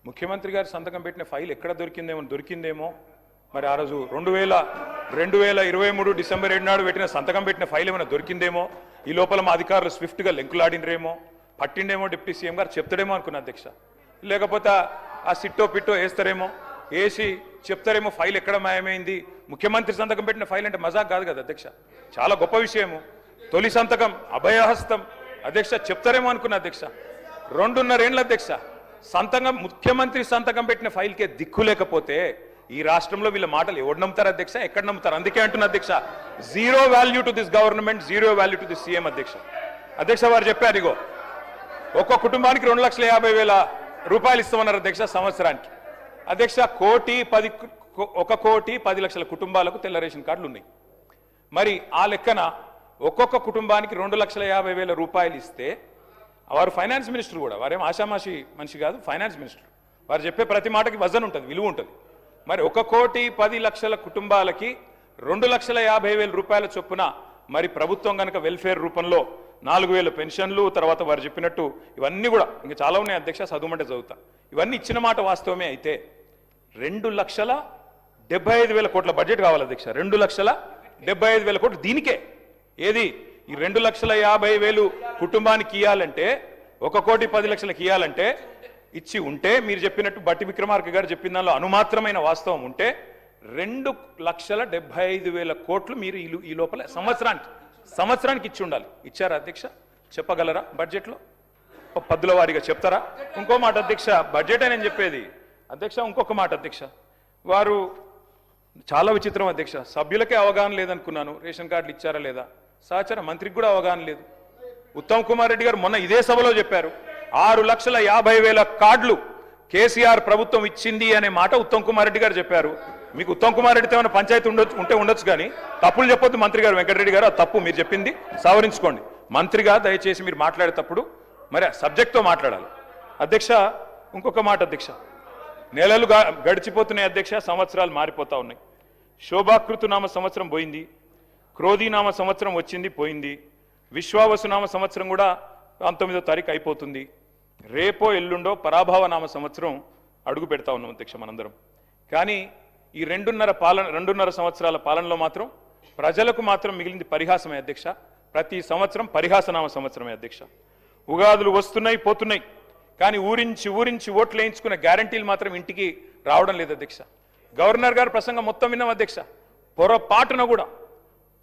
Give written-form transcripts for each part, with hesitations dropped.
ముఖ్యమంత్రి గారు సంతకం పెట్టిన ఫైల్ ఎక్కడ దొరికిందేమో మరి ఆ రోజు 2023 డిసెంబర్ 7 నాడు సంతకం పెట్టిన ఫైల్ ఏమైనా దొరికిందేమో, ఈ లోపల మా అధికారులు స్విఫ్ట్గా లెంకులాడినరేమో, పట్టిండేమో డిప్యూటీ సీఎం గారు చెప్తాడేమో అనుకున్నా అధ్యక్ష. లేకపోతే ఆ సిట్టో పిట్టో వేస్తారేమో, వేసి చెప్తారేమో ఫైల్ ఎక్కడ మాయమైంది. ముఖ్యమంత్రి సంతకం పెట్టిన ఫైల్ అంటే మజాక్ కాదు కదా అధ్యక్ష, చాలా గొప్ప విషయము. తొలి సంతకం అభయహస్తం అధ్యక్ష, చెప్తారేమో అనుకున్నా అధ్యక్ష. 2.5 ఏళ్ళ అధ్యక్ష సంతకం, ముఖ్యమంత్రి సంతకం పెట్టిన ఫైల్కే దిక్కు లేకపోతే ఈ రాష్ట్రంలో వీళ్ళ మాటలు ఎవరు నమ్ముతారు అధ్యక్ష, ఎక్కడ నమ్ముతారు? అందుకే అంటున్నా అధ్యక్ష, zero value to this government, zero value to this CM అధ్యక్ష. అధ్యక్ష వారు చెప్పారు, ఇగో ఒక్కో కుటుంబానికి 2,50,000 రూపాయలు ఇస్తామన్నారు అధ్యక్ష సంవత్సరానికి. అధ్యక్ష 1,10,00,000 కుటుంబాలకు తెల్ల రేషన్ కార్డులు ఉన్నాయి. మరి ఆ లెక్కన ఒక్కొక్క కుటుంబానికి 2,50,000 రూపాయలు ఇస్తే, వారు ఫైనాన్స్ మినిస్టర్ కూడా, వారేం ఆషామాషి మనిషి కాదు, ఫైనాన్స్ మినిస్టర్. వారు చెప్పే ప్రతి మాటకి వజన్ ఉంటుంది, విలువ ఉంటుంది. మరి 1,10,00,000 కుటుంబాలకి 2,50,000 రూపాయల చొప్పున మరి ప్రభుత్వం కనుక వెల్ఫేర్ రూపంలో 4,000 పెన్షన్లు, తర్వాత వారు చెప్పినట్టు ఇవన్నీ కూడా ఇంకా చాలా ఉన్నాయి అధ్యక్ష, చదువుమంటే చదువుతా. ఇవన్నీ ఇచ్చిన మాట వాస్తవమే అయితే 2,75,000 కోట్ల బడ్జెట్ కావాలి అధ్యక్ష. 2,75,000 కోట్లు దీనికే. ఏది ఈ 2,50,000 కుటుంబానికి ఇవ్వాలంటే, 1,10,00,000 ఇవ్వాలంటే ఇచ్చి ఉంటే, మీరు చెప్పినట్టు బట్టి విక్రమార్క గారు చెప్పిన దానిలో అనుమాత్రమైన వాస్తవం ఉంటే 2,75,000 కోట్లు మీరు ఈ లోపల సంవత్సరానికి ఇచ్చి ఉండాలి. ఇచ్చారా అధ్యక్ష? చెప్పగలరా? బడ్జెట్లో పద్దుల వారీగా చెప్తారా? ఇంకో మాట అధ్యక్ష, బడ్జెట్ అని నేను చెప్పేది అధ్యక్ష. ఇంకొక మాట అధ్యక్ష, వారు చాలా విచిత్రం అధ్యక్ష. సభ్యులకే అవగాహన లేదనుకున్నాను, రేషన్ కార్డులు ఇచ్చారా లేదా. సహచర మంత్రికి కూడా అవగాహన లేదు. ఉత్తమ్ కుమార్ రెడ్డి గారు మొన్న ఇదే సభలో చెప్పారు, 6,50,000 కార్డులు కేసీఆర్ ప్రభుత్వం ఇచ్చింది అనే మాట ఉత్తమ్ కుమార్ రెడ్డి గారు చెప్పారు. మీకు ఉత్తమ్ కుమార్ రెడ్డితో ఏమైనా పంచాయతీ ఉండొచ్చు కానీ తప్పులు చెప్పొద్దు మంత్రి గారు. వెంకటరెడ్డి గారు, ఆ తప్పు మీరు చెప్పింది సవరించుకోండి. మంత్రిగా దయచేసి మీరు మాట్లాడేటప్పుడు మరి సబ్జెక్ట్తో మాట్లాడాలి అధ్యక్ష. ఇంకొక మాట అధ్యక్ష, నెలలు గడిచిపోతున్నాయి అధ్యక్ష, సంవత్సరాలు మారిపోతా ఉన్నాయి. శోభాకృతునామ సంవత్సరం పోయింది, క్రోధీనామ సంవత్సరం వచ్చింది పోయింది, విశ్వావసునామ సంవత్సరం కూడా 19వ తారీఖు అయిపోతుంది. రేపో ఎల్లుండో పరాభవనామ సంవత్సరం అడుగు పెడతా ఉన్నాం అధ్యక్ష మనందరం. కానీ ఈ 2.5 సంవత్సరాల పాలనలో మాత్రం ప్రజలకు మాత్రం మిగిలింది పరిహాసమే అధ్యక్ష. ప్రతి సంవత్సరం పరిహాసనామ సంవత్సరమే అధ్యక్ష. ఉగాదులు వస్తున్నాయి పోతున్నాయి, కానీ ఊరించి ఓట్లు వేయించుకున్న గ్యారంటీలు మాత్రం ఇంటికి రావడం లేదు అధ్యక్ష. గవర్నర్ గారు ప్రసంగం మొత్తం విన్నాం అధ్యక్ష, పొరపాటున కూడా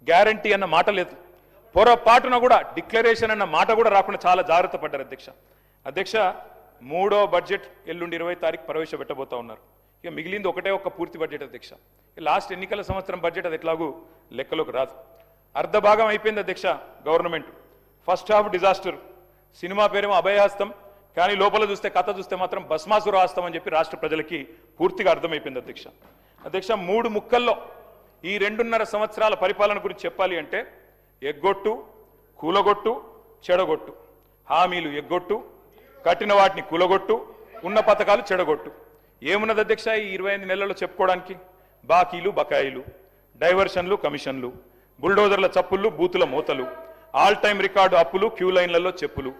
గ్యారంటీ అన్న మాట లేదు, పొరపాటున కూడా డిక్లరేషన్ అన్న మాట కూడా రాకుండా చాలా జాగ్రత్త పడ్డారు అధ్యక్ష. అధ్యక్ష 3వ బడ్జెట్ ఎల్లుండి 20వ తారీఖు ప్రవేశపెట్టబోతా ఉన్నారు. ఇక మిగిలింది ఒక్క పూర్తి బడ్జెట్ అధ్యక్ష. లాస్ట్ ఎన్నికల సంవత్సరం బడ్జెట్ అది ఎట్లాగూ లెక్కలోకి రాదు. అర్ధ భాగం అయిపోయింది అధ్యక్ష government. First half disaster, cinema పేరేమో అభయహస్తం, కానీ లోపల చూస్తే కథ చూస్తే మాత్రం భస్మాసుర హస్తం అని చెప్పి రాష్ట్ర ప్రజలకి పూర్తిగా అర్థమైపోయింది అధ్యక్ష. అధ్యక్ష 3 ముక్కల్లో ఈ 2.5 సంవత్సరాల పరిపాలన గురించి చెప్పాలి అంటే, ఎగ్గొట్టు, కూలగొట్టు, చెడగొట్టు. హామీలు ఎగ్గొట్టు, కట్టిన వాటిని కూలగొట్టు, ఉన్న పథకాలు చెడగొట్టు. ఏమున్నది అధ్యక్ష ఈ 25 నెలల్లో చెప్పుకోవడానికి? బాకీలు బకాయిలు, డైవర్షన్లు కమిషన్లు, బుల్డోజర్ల చప్పుళ్ళు, బూతుల మూతలు, ఆల్ టైమ్ రికార్డు అప్పులు, క్యూ లైన్లలో చెప్పులు,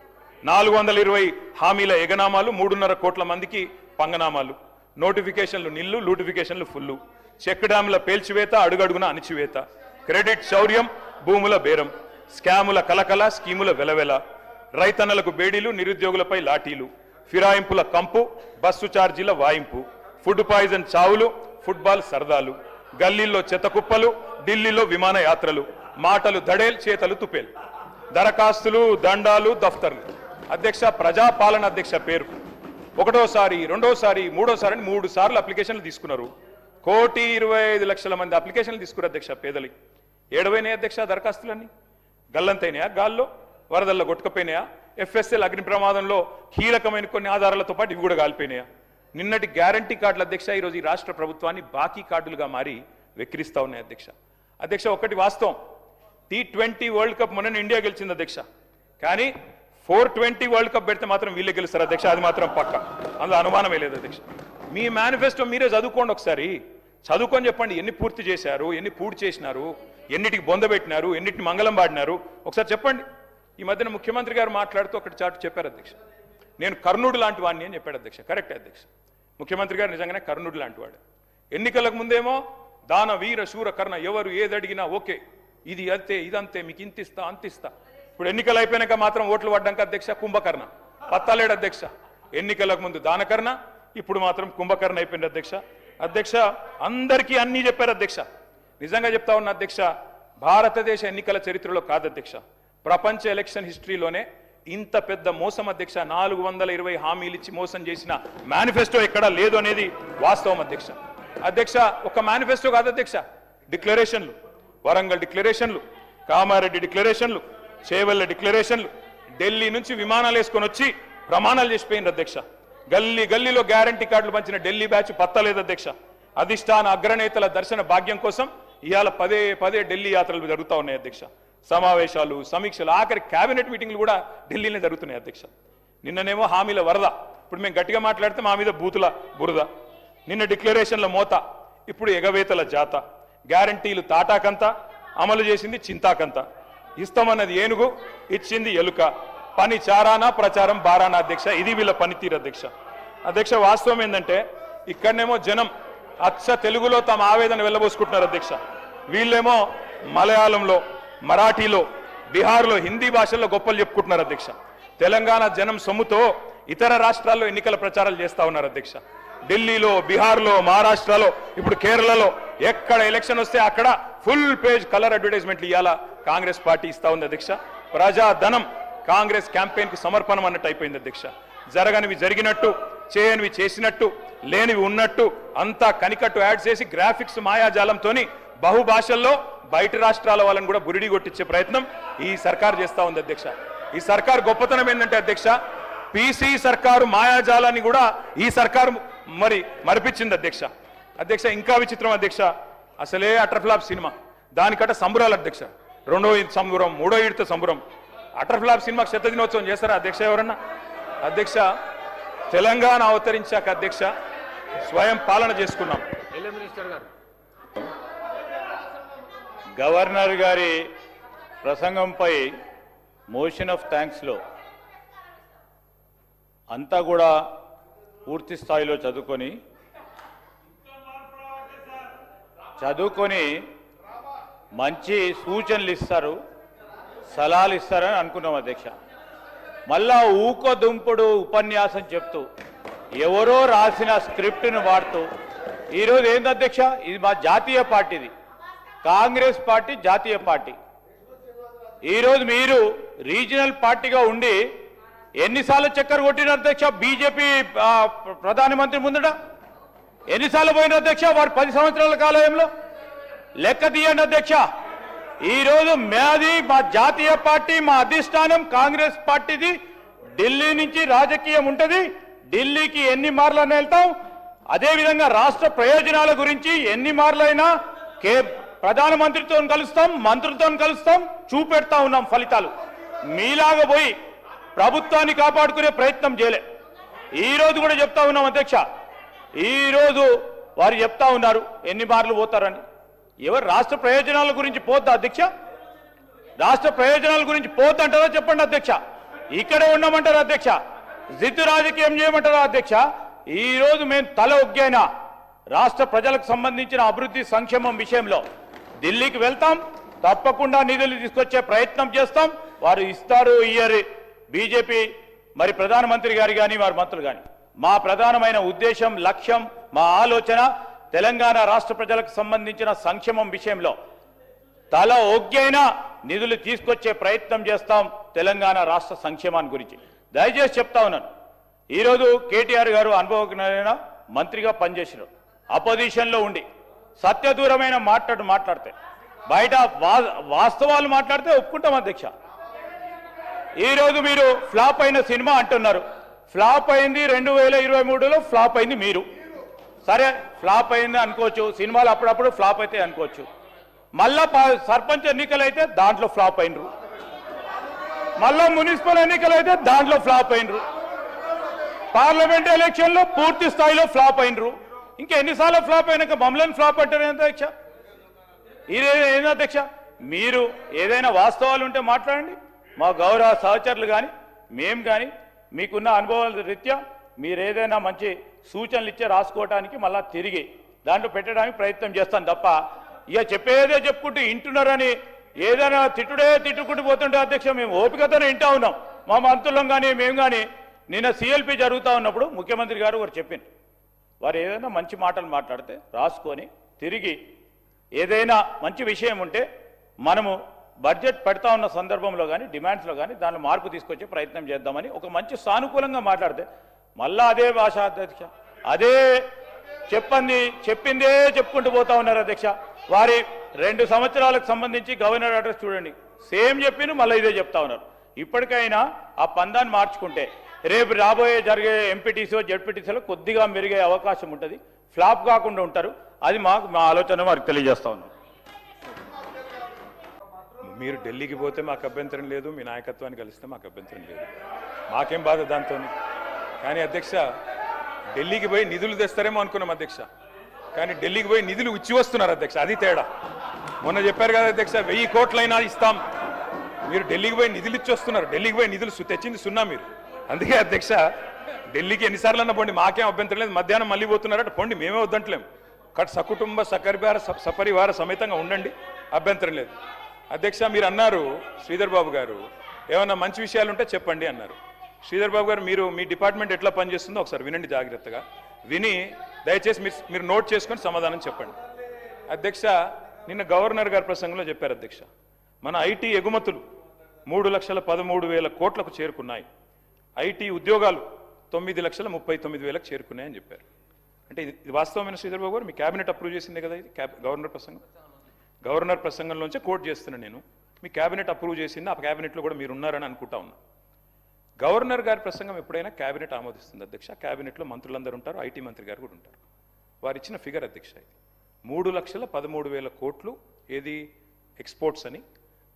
420 హామీల ఎగనామాలు, 3.5 కోట్ల మందికి పంగనామాలు, నోటిఫికేషన్లు నిల్లు, లూటిఫికేషన్లు ఫుల్లు, చెక్ డ్యాముల పేల్చివేత, అడుగడుగున అణిచివేత, క్రెడిట్ శౌర్యం, భూముల బేరం, స్కాముల కలకల, స్కీముల వెలవెల, రైతన్నలకు బేడీలు, నిరుద్యోగులపై లాఠీలు, ఫిరాయింపుల కంపు, బస్సు ఛార్జీల వాయింపు, ఫుడ్ పాయిజన్ చావులు, ఫుట్బాల్ సరదాలు, గల్లీల్లో చెత్తకుప్పలు, ఢిల్లీలో విమానయాత్రలు, మాటలు దడేల్, చేతలు తుపేల్, దరఖాస్తులు, దండాలు, దఫ్తర్లు. అధ్యక్ష ప్రజాపాలన అధ్యక్ష పేరు. 1వసారి 2వసారి 3వసారి అని 3 సార్లు అప్లికేషన్లు తీసుకున్నారు. 1,25,00,000 మంది అప్లికేషన్లు తీసుకున్నారు అధ్యక్ష. పేదలి ఏడవైనాయి అధ్యక్ష దరఖాస్తులన్నీ? గల్లంతైనాయా? గాల్లో వరదల్లో కొట్టుకపోయినాయా? FSL అగ్ని ప్రమాదంలో కీలకమైన కొన్ని ఆధారాలతో పాటు ఇవి కూడా కాలిపోయినాయా? నిన్నటి గ్యారంటీ కార్డులు అధ్యక్ష ఈరోజు ఈ రాష్ట్ర ప్రభుత్వాన్ని బాకీ కార్డులుగా మారి వెక్కిరిస్తా ఉన్నాయి అధ్యక్ష. అధ్యక్ష ఒకటి వాస్తవం, T20 వరల్డ్ కప్ మొన్న ఇండియా గెలిచింది అధ్యక్ష. కానీ 420 వరల్డ్ కప్ పెడితే మాత్రం వీళ్ళే గెలుస్తారు అధ్యక్ష, అది మాత్రం పక్క, అందులో అనుమానమే లేదు అధ్యక్ష. మీ మేనిఫెస్టో మీరే చదువుకోండి ఒకసారి, చదువుకొని చెప్పండి ఎన్ని పూర్తి చేశారు, ఎన్ని పూర్తి చేసినారు, ఎన్నిటికి బొందబెట్టినారు, ఎన్నిటిని మంగళం పాడినారు ఒకసారి చెప్పండి. ఈ మధ్యన ముఖ్యమంత్రి గారు మాట్లాడుతూ ఒకటి చాటు చెప్పారు అధ్యక్ష, నేను కర్ణుడు లాంటి వాడిని అని చెప్పాడు అధ్యక్ష. కరెక్ట్ అధ్యక్ష, ముఖ్యమంత్రి గారు నిజంగానే కర్ణుడు లాంటి వాడు. ఎన్నికలకు ముందేమో దాన వీర శూర కర్ణ, ఎవరు ఏది అడిగినా ఓకే, ఇది అంతే ఇదంతే, మీకు ఇంతిస్తా అంతిస్తా. ఇప్పుడు ఎన్నికలు అయిపోయినాక మాత్రం ఓట్లు పడ్డాక అధ్యక్ష కుంభకర్ణ, పత్తాలేడు అధ్యక్ష. ఎన్నికలకు ముందు దానకర్ణ, ఇప్పుడు మాత్రం కుంభకర్ణ అయిపోయింది అధ్యక్ష. అధ్యక్ష అందరికీ అన్నీ చెప్పారు అధ్యక్ష. నిజంగా చెప్తా ఉన్న అధ్యక్ష, భారతదేశ ఎన్నికల చరిత్రలో కాదు అధ్యక్ష, ప్రపంచ ఎలక్షన్ హిస్టరీలోనే ఇంత పెద్ద మోసం అధ్యక్ష. 420 హామీలు ఇచ్చి మోసం చేసిన మేనిఫెస్టో ఎక్కడా లేదు అనేది వాస్తవం అధ్యక్ష. అధ్యక్ష ఒక మేనిఫెస్టో కాదు అధ్యక్ష, డిక్లరేషన్లు, వరంగల్ డిక్లరేషన్లు, కామారెడ్డి డిక్లరేషన్లు, చేవెళ్ల డిక్లరేషన్లు, ఢిల్లీ నుంచి విమానాలు వేసుకొని వచ్చి ప్రమాణాలు చేసిపోయింది అధ్యక్ష. గల్లీ గల్లీలో గ్యారంటీ కార్డులు పంచిన ఢిల్లీ బ్యాచ్ పత్తలేదు అధ్యక్ష. అధిష్టాన అగ్రనేతల దర్శన భాగ్యం కోసం ఇవాళ పదే పదే ఢిల్లీ యాత్రలు జరుగుతూ ఉన్నాయి అధ్యక్ష. సమావేశాలు, సమీక్షలు, ఆఖరి కేబినెట్ మీటింగ్లు కూడా ఢిల్లీలో జరుగుతున్నాయి అధ్యక్ష. నిన్ననేమో హామీల వరద, ఇప్పుడు మేము గట్టిగా మాట్లాడితే మా మీద బూతుల బురద. నిన్న డిక్లరేషన్ల మోత, ఇప్పుడు ఎగవేతల జాత. గ్యారంటీలు తాటాకంత, అమలు చేసింది చింతాకంత. ఇస్తామన్నది ఏనుగు, ఇచ్చింది ఎలుక. పని చారానా ప్రచారం బారానా అధ్యక్ష. ఇది వీళ్ళ పనితీరు అధ్యక్ష. అధ్యక్ష వాస్తవం ఏంటంటే ఇక్కడనేమో జనం అచ్చ తెలుగులో తమ ఆవేదన వెళ్ళబోసుకుంటున్నారు అధ్యక్ష. వీళ్ళేమో మలయాళంలో, మరాఠీలో, బీహార్లో, హిందీ భాషల్లో గొప్పలు చెప్పుకుంటున్నారు అధ్యక్ష. తెలంగాణ జనం సొమ్ముతో ఇతర రాష్ట్రాల్లో ఎన్నికల ప్రచారాలు చేస్తా ఉన్నారు అధ్యక్ష. ఢిల్లీలో, బీహార్లో, మహారాష్ట్రలో, ఇప్పుడు కేరళలో ఎక్కడ ఎలక్షన్ వస్తే అక్కడ ఫుల్ పేజ్ కలర్ అడ్వర్టైజ్మెంట్లు ఇవ్వాలా కాంగ్రెస్ పార్టీ ఇస్తా ఉంది అధ్యక్ష. ప్రజాధనం కాంగ్రెస్ క్యాంపెయిన్ కు సమర్పణం అన్నట్టు అయిపోయింది అధ్యక్ష. జరగనివి జరిగినట్టు, చేయనివి చేసినట్టు, లేనివి ఉన్నట్టు అంతా కనికట్టు యాడ్ చేసి గ్రాఫిక్స్ మాయాజాలంతో బహుభాషల్లో బయట రాష్ట్రాల వాళ్ళని కూడా బురిడి కొట్టించే ప్రయత్నం ఈ సర్కార్ చేస్తా ఉంది అధ్యక్ష. ఈ సర్కార్ గొప్పతనం ఏంటంటే అధ్యక్ష, పీసీ సర్కారు మాయాజాలాన్ని కూడా ఈ సర్కారు మరిపించింది అధ్యక్ష. అధ్యక్ష ఇంకా విచిత్రం అధ్యక్ష, అసలే అటర్ఫ్లాప్ సినిమా, దానికట సంబరాలు అధ్యక్ష. రెండో సంబరం, మూడో ఈడితో సంబరం. అటర్ఫ్లాప్ సినిమాకి శత దినోత్సవం చేస్తారా అధ్యక్ష ఎవరన్నా? అధ్యక్ష తెలంగాణ అవతరించాక అధ్యక్ష స్వయం పాలన చేసుకున్నాం. గవర్నర్ గారి ప్రసంగంపై మోషన్ ఆఫ్ థ్యాంక్స్లో అంతా కూడా పూర్తి స్థాయిలో చదువుకొని మంచి సూచనలు ఇస్తారు, సలహాలు ఇస్తారని అనుకున్నాం అధ్యక్ష. మళ్ళా ఊకదుంపుడు ఉపన్యాసం చెప్తూ ఎవరో రాసిన స్క్రిప్ట్ను వాడుతూ ఈరోజు ఏంది అధ్యక్ష, ఇది మా జాతీయ పార్టీది, కాంగ్రెస్ పార్టీ జాతీయ పార్టీ. ఈరోజు మీరు రీజనల్ పార్టీగా ఉండి ఎన్నిసార్లు చక్కర కొట్టిన అధ్యక్ష బీజేపీ ప్రధానమంత్రి ముందట? ఎన్నిసార్లు పోయిన అధ్యక్ష వారు 10 సంవత్సరాల కాలంలో? లెక్క తీయండి అధ్యక్ష. ఈరోజు మాది మా జాతీయ పార్టీ, మా అధిష్టానం కాంగ్రెస్ పార్టీది. ఢిల్లీ నుంచి రాజకీయం ఉంటుంది, ఢిల్లీకి ఎన్ని మార్లైనా వెళ్తాం. అదేవిధంగా రాష్ట్ర ప్రయోజనాల గురించి ఎన్ని మార్లైనా ప్రధానమంత్రితో కలుస్తాం, మంత్రులతో కలుస్తాం, చూపెడతా ఉన్నాం ఫలితాలు. మీలాగా పోయి ప్రభుత్వాన్ని కాపాడుకునే ప్రయత్నం చేయలే. ఈరోజు కూడా చెప్తా ఉన్నాం అధ్యక్ష, ఈరోజు వారు చెప్తా ఉన్నారు ఎన్ని మార్లు పోతారని. ఎవరు రాష్ట్ర ప్రయోజనాల గురించి పోద్దా అధ్యక్ష? రాష్ట్ర ప్రయోజనాల గురించి పోద్దంటారా చెప్పండి అధ్యక్ష. ఇక్కడే ఉండమంటారా అధ్యక్ష? జిద్దు రాజకీయం చేయమంటారా అధ్యక్ష? ఈరోజు మేము తల ఒగ్గైనా రాష్ట్ర ప్రజలకు సంబంధించిన అభివృద్ధి సంక్షేమం విషయంలో ఢిల్లీకి వెళ్తాం, తప్పకుండా నిధులు తీసుకొచ్చే ప్రయత్నం చేస్తాం. వారు ఇస్తారు ఇయ్యరు, బీజేపీ ప్రధానమంత్రి గారు కానీ వారి మంత్రులు కానీ. మా ప్రధానమైన ఉద్దేశం, లక్ష్యం, మా ఆలోచన తెలంగాణ రాష్ట్ర ప్రజలకు సంబంధించిన సంక్షేమం విషయంలో తల ఒగ్గైనా నిధులు తీసుకొచ్చే ప్రయత్నం చేస్తాం తెలంగాణ రాష్ట్ర సంక్షేమాన్ని గురించి. దయచేసి చెప్తా ఉన్నాను, ఈరోజు కేటీఆర్ గారు అనుభవజ్ఞులైన మంత్రిగా పనిచేసినారు. అపోజిషన్లో ఉండి సత్యదూరమైన మాట్లాడితే బయట వాస్తవాలు మాట్లాడితే ఒప్పుకుంటాం అధ్యక్ష. ఈరోజు మీరు ఫ్లాప్ అయిన సినిమా అంటున్నారు. ఫ్లాప్ అయింది 2023లో, ఫ్లాప్ అయింది మీరు. సరే ఫ్లాప్ అయింది అనుకోవచ్చు, సినిమాలు అప్పుడప్పుడు ఫ్లాప్ అయితే అనుకోవచ్చు. మళ్ళా సర్పంచ్ ఎన్నికలు అయితే దాంట్లో ఫ్లాప్ అయినరు, మళ్ళా మున్సిపల్ ఎన్నికలు అయితే దాంట్లో ఫ్లాప్ అయినరు, పార్లమెంట్ ఎలక్షన్లో పూర్తి స్థాయిలో ఫ్లాప్ అయినరు. ఇంకా ఎన్నిసార్లు ఫ్లాప్ అయినాక మమ్మల్ని ఫ్లాప్ అంటారు అధ్యక్ష? ఏంది అధ్యక్ష? మీరు ఏదైనా వాస్తవాలు ఉంటే మాట్లాడండి. మా గౌరవ సహచరులు కానీ మేము కానీ మీకున్న అనుభవాల రీత్యా మీరు ఏదైనా మంచి సూచనలు ఇచ్చే రాసుకోవడానికి మళ్ళా తిరిగి దాంట్లో పెట్టడానికి ప్రయత్నం చేస్తాను తప్ప ఇక చెప్పేదే చెప్పుకుంటూ వింటున్నారని ఏదైనా తిట్టుకుంటూ పోతుంటే అధ్యక్ష మేము ఓపికతోనే వింటా ఉన్నాం. మా మంత్రులం కానీ మేము కానీ నిన్న సిఎల్పి జరుగుతూ ఉన్నప్పుడు ముఖ్యమంత్రి గారు వారు చెప్పింది వారు ఏదైనా మంచి మాటలు మాట్లాడితే రాసుకొని తిరిగి ఏదైనా మంచి విషయం ఉంటే మనము బడ్జెట్ పెడతా ఉన్న సందర్భంలో కానీ డిమాండ్స్లో కానీ దానిలో మార్పు తీసుకొచ్చే ప్రయత్నం చేద్దామని ఒక మంచి సానుకూలంగా మాట్లాడితే మళ్ళా అదే భాష అధ్యక్ష అదే చెప్పిందే చెప్పుకుంటూ పోతా ఉన్నారు అధ్యక్ష. వారి 2 సంవత్సరాలకు సంబంధించి గవర్నర్ అడ్రస్ చూడండి సేమ్ చెప్పిన మళ్ళీ ఇదే చెప్తా ఉన్నారు. ఇప్పటికైనా ఆ పందాన్ని మార్చుకుంటే రేపు రాబోయే జరిగే ఎంపీటీసీఓ జెడ్పీటీసీలో కొద్దిగా మెరుగే అవకాశం ఉంటుంది, ఫ్లాప్ కాకుండా ఉంటారు. అది మా ఆలోచన వారికి తెలియజేస్తా ఉన్నాం. మీరు ఢిల్లీకి పోతే మాకు అభ్యంతరం లేదు, మీ నాయకత్వాన్ని కలిస్తే మాకు అభ్యంతరం లేదు, మాకేం బాధ దాంతో. కానీ అధ్యక్ష ఢిల్లీకి పోయి నిధులు తెస్తారేమో అనుకున్నాం అధ్యక్ష, కానీ ఢిల్లీకి పోయి నిధులు ఇచ్చి వస్తున్నారు అధ్యక్ష, అది తేడా. మొన్న చెప్పారు కదా అధ్యక్ష 1000 కోట్లైనా ఇస్తాం, మీరు ఢిల్లీకి పోయి నిధులు ఇచ్చి వస్తున్నారు. ఢిల్లీకి పోయి నిధులు తెచ్చింది సున్నా మీరు. అందుకే అధ్యక్ష ఢిల్లీకి ఎన్నిసార్లు అన్న పోండి, మాకేం అభ్యంతరం లేదు. మధ్యాహ్నం మళ్ళీ పోతున్నారట పోండి, మేమే వద్దంటలేం. సకుటుంబ సపరివార సమేతంగా ఉండండి, అభ్యంతరం లేదు. అధ్యక్ష మీరు అన్నారు శ్రీధర్ బాబు గారు ఏమన్నా మంచి విషయాలు ఉంటే చెప్పండి అన్నారు. శ్రీధర్ బాబు గారు మీరు మీ డిపార్ట్మెంట్ ఎట్లా పనిచేస్తుందో ఒకసారి వినండి జాగ్రత్తగా, విని దయచేసి మీరు నోట్ చేసుకొని సమాధానం చెప్పండి. అధ్యక్ష నిన్న గవర్నర్ గారి ప్రసంగంలో చెప్పారు అధ్యక్ష, మన ఐటీ ఎగుమతులు 3,13,000 కోట్లకు చేరుకున్నాయి, ఐటీ ఉద్యోగాలు 9,39,000 చేరుకున్నాయని చెప్పారు. అంటే ఇది వాస్తవమైన శ్రీధర్ బాబు గారు మీ క్యాబినెట్ అప్రూవ్ చేసిందే కదా ఇది గవర్నర్ ప్రసంగం? గవర్నర్ ప్రసంగంలోంచి కోట్ చేస్తున్నాను నేను, మీ క్యాబినెట్ అప్రూవ్ చేసింది, ఆ క్యాబినెట్లో కూడా మీరు ఉన్నారని అనుకుంటా ఉన్నా. గవర్నర్ గారి ప్రసంగం ఎప్పుడైనా క్యాబినెట్ ఆమోదిస్తుంది అధ్యక్ష, క్యాబినెట్లో మంత్రులందరూ ఉంటారు, ఐటీ మంత్రి గారు కూడా ఉంటారు. వారు ఇచ్చిన ఫిగర్ అధ్యక్ష ఇది 3,13,000 కోట్లు ఏది ఎక్స్పోర్ట్స్ అని,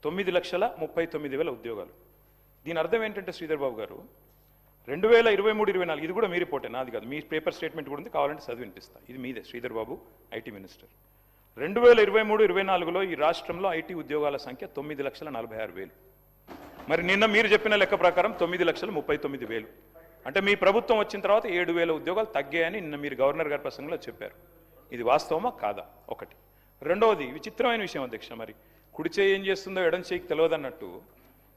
9,39,000 ఉద్యోగాలు. దీని అర్థం ఏంటంటే శ్రీధర్ బాబు గారు 2023-24 ఇది కూడా మీ రిపోర్టే, నాది కాదు, మీ పేపర్ స్టేట్మెంట్ కూడా ఉంది, కావాలంటే చదివి వినిపిస్తా, ఇది మీదే శ్రీధర్ బాబు ఐటీ మినిస్టర్. 2023-24లో ఈ రాష్ట్రంలో ఐటీ ఉద్యోగాల సంఖ్య 9,46,000. మరి నిన్న మీరు చెప్పిన లెక్క ప్రకారం 9,39,000. అంటే మీ ప్రభుత్వం వచ్చిన తర్వాత 7,000 ఉద్యోగాలు తగ్గాయని నిన్న మీరు గవర్నర్ గారి ప్రసంగంలో చెప్పారు. ఇది వాస్తవమా కాదా? ఒకటి. రెండవది విచిత్రమైన విషయం అధ్యక్ష, మరి కుడి చేయి ఏం చేస్తుందో ఎడం చేయికి తెలియదన్నట్టు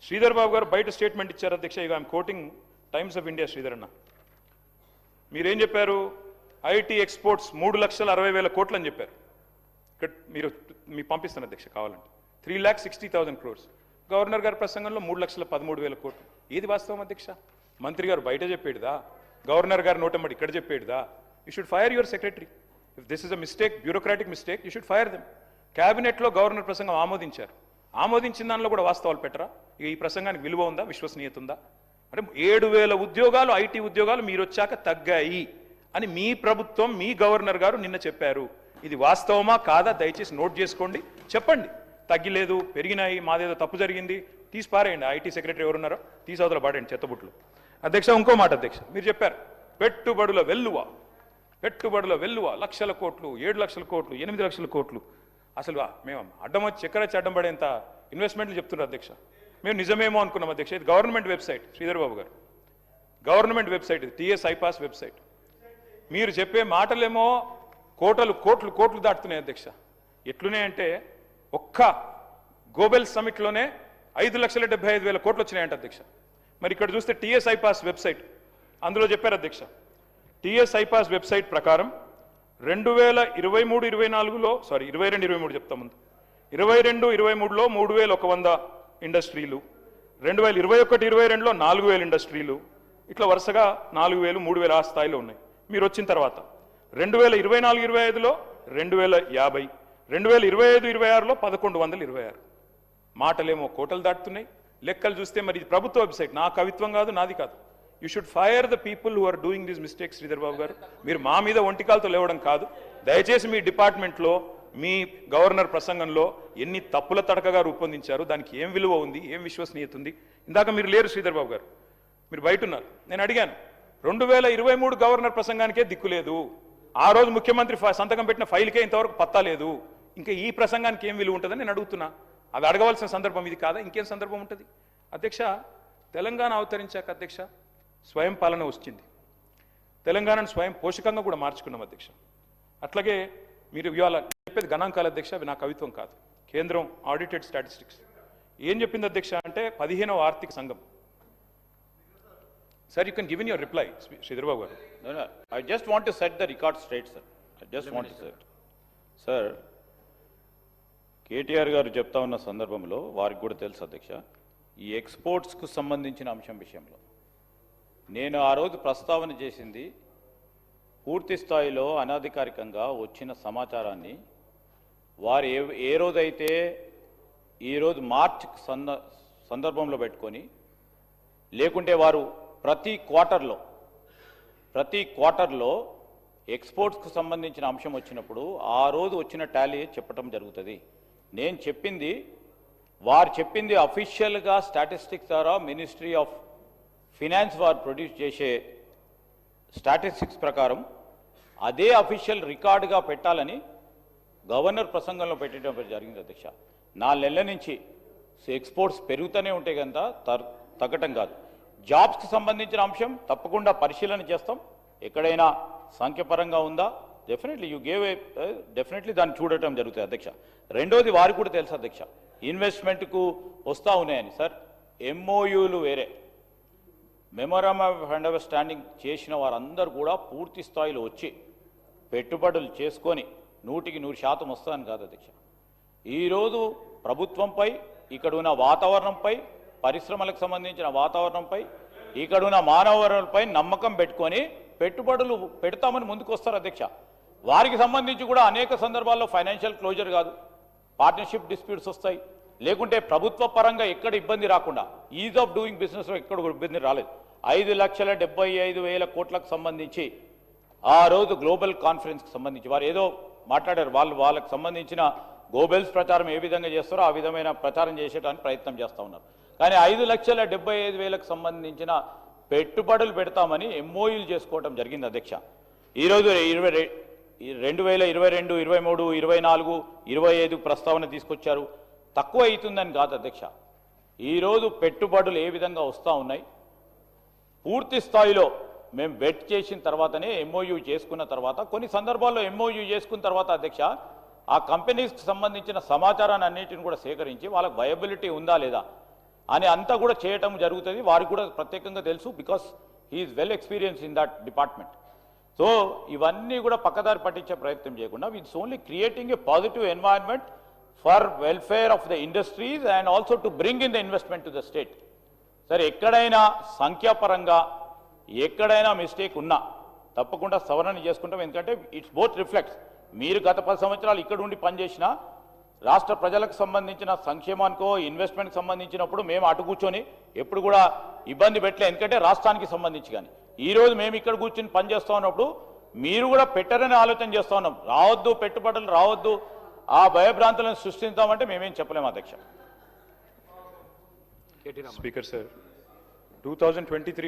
శ్రీధర్ బాబు గారు బయట స్టేట్మెంట్ ఇచ్చారు అధ్యక్ష. ఇక I'm quoting times of India Sridhar అన్న, మీరేం చెప్పారు? ఐటీ ఎక్స్పోర్ట్స్ 3,60,000 కోట్లు అని చెప్పారు. ఇక్కడ మీ పంపిస్తాను అధ్యక్ష కావాలంటే 3,60,000 crores. గవర్నర్ గారి ప్రసంగంలో 3,13,000 కోట్లు. ఏది వాస్తవం అధ్యక్ష? మంత్రి గారు బయట చెప్పేడుదా, గవర్నర్ గారు నోటమ్మడి ఇక్కడ చెప్పేడుదా? You should fire your secretary. If this is a mistake, bureaucratic mistake, you should fire them. క్యాబినెట్లో గవర్నర్ ప్రసంగం ఆమోదించారు, ఆమోదించిన దానిలో కూడా వాస్తవాలు పెట్టరా? ఇక ఈ ప్రసంగానికి విలువ ఉందా, విశ్వసనీయత ఉందా? అంటే 7,000 ఉద్యోగాలు ఐటీ ఉద్యోగాలు మీరు వచ్చాక తగ్గాయి అని మీ ప్రభుత్వం మీ గవర్నర్ గారు నిన్న చెప్పారు. ఇది వాస్తవమా కాదా దయచేసి నోట్ చేసుకోండి, చెప్పండి. తగ్గిలేదు, పెరిగినాయి, మాదేదో తప్పు జరిగింది తీసి పారేయండి. ఐటీ సెక్రటరీ ఎవరున్నారో తీసి అవతల పాడండి చెత్తబుట్లు. అధ్యక్ష ఇంకో మాట అధ్యక్ష, మీరు చెప్పారు పెట్టుబడుల వెల్లువ 1,00,000 కోట్లు, 7,00,000 కోట్లు, 8,00,000 కోట్లు. అసలు మేము అడ్డం వచ్చి చక్కెర అడ్డం పడేంత ఇన్వెస్ట్మెంట్లు చెప్తున్నారు అధ్యక్ష. మేము నిజమేమో అనుకున్నాం అధ్యక్ష. ఇది గవర్నమెంట్ వెబ్సైట్ శ్రీధర్ బాబు గారు, గవర్నమెంట్ వెబ్సైట్ ఇది, టీఎస్ ఐపాస్ వెబ్సైట్. మీరు చెప్పే మాటలేమో కోట్లు దాటుతున్నాయి అధ్యక్ష. ఎట్లున్నాయంటే ఒక్క గోబెల్ సమిట్లోనే 5,75,000 కోట్లు వచ్చినాయంట అధ్యక్ష. మరి ఇక్కడ చూస్తే టీఎస్ ఐపాస్ వెబ్సైట్, అందులో చెప్పారు అధ్యక్ష, టీఎస్ ఐపాస్ వెబ్సైట్ ప్రకారం 2023-24లో 22-23 చెప్తా ముందు, 22-23లో 3,100 ఇండస్ట్రీలు, 2021-22లో 4,000 ఇండస్ట్రీలు, ఇట్లా వరుసగా 4,000, 3,000 ఆ స్థాయిలో ఉన్నాయి. మీరు వచ్చిన తర్వాత 2024-25లో 2,050, 2025-26లో 1,126. మాటలేమో కోటలు దాటుతున్నాయి, లెక్కలు చూస్తే మరి ఇది ప్రభుత్వ వెబ్సైట్, నా కవిత్వం కాదు, నాది కాదు. You should fire the people who are doing this mistakes Sridhar Babu గారు. మీరు మా మీద ఒంటికాలతో లేవడం కాదు. దయచేసి మీ డిపార్ట్మెంట్లో మీ గవర్నర్ ప్రసంగంలో ఎన్ని తప్పుల తడకగా రూపొందించారు, దానికి ఏం విలువ ఉంది, ఏం విశ్వసనీయత ఉంది? ఇందాక మీరు లేరు శ్రీధర్ బాబు గారు, మీరు బయట ఉన్నారు. నేను అడిగాను 2023 గవర్నర్ ప్రసంగానికే దిక్కు లేదు, ఆ రోజు ముఖ్యమంత్రి సంతకం పెట్టిన ఫైల్కే ఇంతవరకు పత్తా లేదు, ఇంకా ఈ ప్రసంగానికి ఏం విలువ ఉంటుందని నేను అడుగుతున్నా. అది అడగవలసిన సందర్భం ఇది కాదా? ఇంకేం సందర్భం ఉంటుంది? అధ్యక్ష తెలంగాణ అవతరించాక అధ్యక్ష స్వయం పాలన వచ్చింది. తెలంగాణను స్వయం పోషకంగా కూడా మార్చుకున్నాం అధ్యక్ష. అట్లాగే మీరు ఇవాళ చెప్పేది గణాంకాల అధ్యక్ష, అవి నా కవిత్వం కాదు. కేంద్రం ఆడిటెడ్ స్టాటిస్టిక్స్ ఏం చెప్పింది అధ్యక్ష అంటే 15వ ఆర్థిక సంఘం. Sir you can give in your reply Sridharbabu గారు. I just want to set the record straight sir. I just want to set sir. KTR గారు చెప్తా ఉన్న సందర్భంలో వారికి కూడా తెలుసు అధ్యక్ష, ఈ ఎక్స్పోర్ట్స్కు సంబంధించిన అంశం విషయంలో నేను ఆ రోజు ప్రస్తావన చేసింది పూర్తి స్థాయిలో అనధికారికంగా వచ్చిన సమాచారాన్ని వారు ఏ రోజైతే ఈరోజు మార్చ్ సందర్భంలో పెట్టుకొని, లేకుంటే వారు ప్రతి క్వార్టర్లో ఎక్స్పోర్ట్స్కు సంబంధించిన అంశం వచ్చినప్పుడు ఆ రోజు వచ్చిన టాలీ చెప్పడం జరుగుతుంది. నేను చెప్పింది, వారు చెప్పింది అఫీషియల్గా స్టాటిస్టిక్స్ ద్వారా మినిస్ట్రీ ఆఫ్ ఫినాన్స్ వారు ప్రొడ్యూస్ చేసే స్టాటిస్టిక్స్ ప్రకారం అదే అఫీషియల్ రికార్డుగా పెట్టాలని గవర్నర్ ప్రసంగంలో పెట్టడం జరిగింది అధ్యక్ష. 4 నెలల నుంచి ఎక్స్పోర్ట్స్ పెరుగుతూనే ఉంటాయి కనుక తగ్గటం కాదు. జాబ్స్కి సంబంధించిన అంశం తప్పకుండా పరిశీలన చేస్తాం. ఎక్కడైనా సంఖ్యపరంగా ఉందా డెఫినెట్లీ దాన్ని చూడటం జరుగుతుంది అధ్యక్ష. రెండోది వారికి కూడా తెలుసు అధ్యక్ష, ఇన్వెస్ట్మెంట్కు వస్తూ ఉన్నాయని. సార్, ఎంఓయూలు వేరే, మెమోరాండం ఆఫ్ అండర్స్టాండింగ్ చేసిన వారందరూ కూడా పూర్తి స్థాయిలో వచ్చి పెట్టుబడులు చేసుకొని 100% వస్తుందని కాదు అధ్యక్ష. ఈరోజు ప్రభుత్వంపై, ఇక్కడ ఉన్న వాతావరణంపై, పరిశ్రమలకు సంబంధించిన వాతావరణంపై, ఇక్కడ ఉన్న మానవ వనరులపై నమ్మకం పెట్టుకొని పెట్టుబడులు పెడతామని ముందుకు వస్తారు అధ్యక్ష. వారికి సంబంధించి కూడా అనేక సందర్భాల్లో ఫైనాన్షియల్ క్లోజర్ కాదు, పార్ట్నర్షిప్ డిస్ప్యూట్స్ వస్తాయి. లేకుంటే ప్రభుత్వ పరంగా ఎక్కడ ఇబ్బంది రాకుండా, ఈజ్ ఆఫ్ డూయింగ్ బిజినెస్లో ఎక్కడ ఇబ్బంది రాలేదు. 5,75,000 కోట్లకు సంబంధించి ఆ రోజు గ్లోబల్ కాన్ఫరెన్స్కి సంబంధించి వారు ఏదో మాట్లాడారు. వాళ్ళకి సంబంధించిన గోబెల్స్ ప్రచారం ఏ విధంగా చేస్తారో ఆ విధమైన ప్రచారం చేసేటానికి ప్రయత్నం చేస్తూ ఉన్నారు. కానీ 5,75,000కు సంబంధించిన పెట్టుబడులు పెడతామని ఎంఓయూలు చేసుకోవడం జరిగింది అధ్యక్ష. ఈరోజు 2022, 23, 24, 25 ప్రస్తావన తీసుకొచ్చారు. తక్కువ అవుతుందని కాదు అధ్యక్ష. ఈరోజు పెట్టుబడులు ఏ విధంగా వస్తూ ఉన్నాయి, పూర్తి స్థాయిలో మేము బెట్ చేసిన తర్వాతనే ఎంఓయూ చేసుకున్న తర్వాత, కొన్ని సందర్భాల్లో ఎంఓయూ చేసుకున్న తర్వాత అధ్యక్ష ఆ కంపెనీస్కి సంబంధించిన సమాచారాన్ని అన్నిటిని కూడా సేకరించి వాళ్ళకి వయబిలిటీ ఉందా లేదా అని అంతా కూడా చేయటం జరుగుతుంది. వారికి కూడా ప్రత్యేకంగా తెలుసు, because he's well experience in that department. So ఇవన్నీ కూడా పక్కదారి పట్టించే ప్రయత్నం చేయకుండా it's only creating a positive environment for welfare of the industries and also to bring in the investment to the state. సరే, ఎక్కడైనా సంఖ్యాపరంగా ఎక్కడైనా మిస్టేక్ ఉన్నా తప్పకుండా సవరణ చేసుకుంటాం. ఎందుకంటే ఇట్స్ బోత్ రిఫ్లెక్ట్స్. మీరు గత 10 సంవత్సరాలు ఇక్కడ ఉండి పనిచేసిన రాష్ట్ర ప్రజలకు సంబంధించిన సంక్షేమానికో ఇన్వెస్ట్మెంట్కి సంబంధించినప్పుడు మేము అటు కూర్చొని ఎప్పుడు కూడా ఇబ్బంది పెట్టలే, ఎందుకంటే రాష్ట్రానికి సంబంధించి. కానీ ఈరోజు మేము ఇక్కడ కూర్చొని పనిచేస్తూ ఉన్నప్పుడు మీరు కూడా పెట్టరని ఆలోచన చేస్తూ ఉన్నాం. రావద్దు, పెట్టుబడులు రావద్దు, ఆ భయభ్రాంతులను సృష్టించామంటే మేమేం చెప్పలేము అధ్యక్ష. Speaker sir, 2023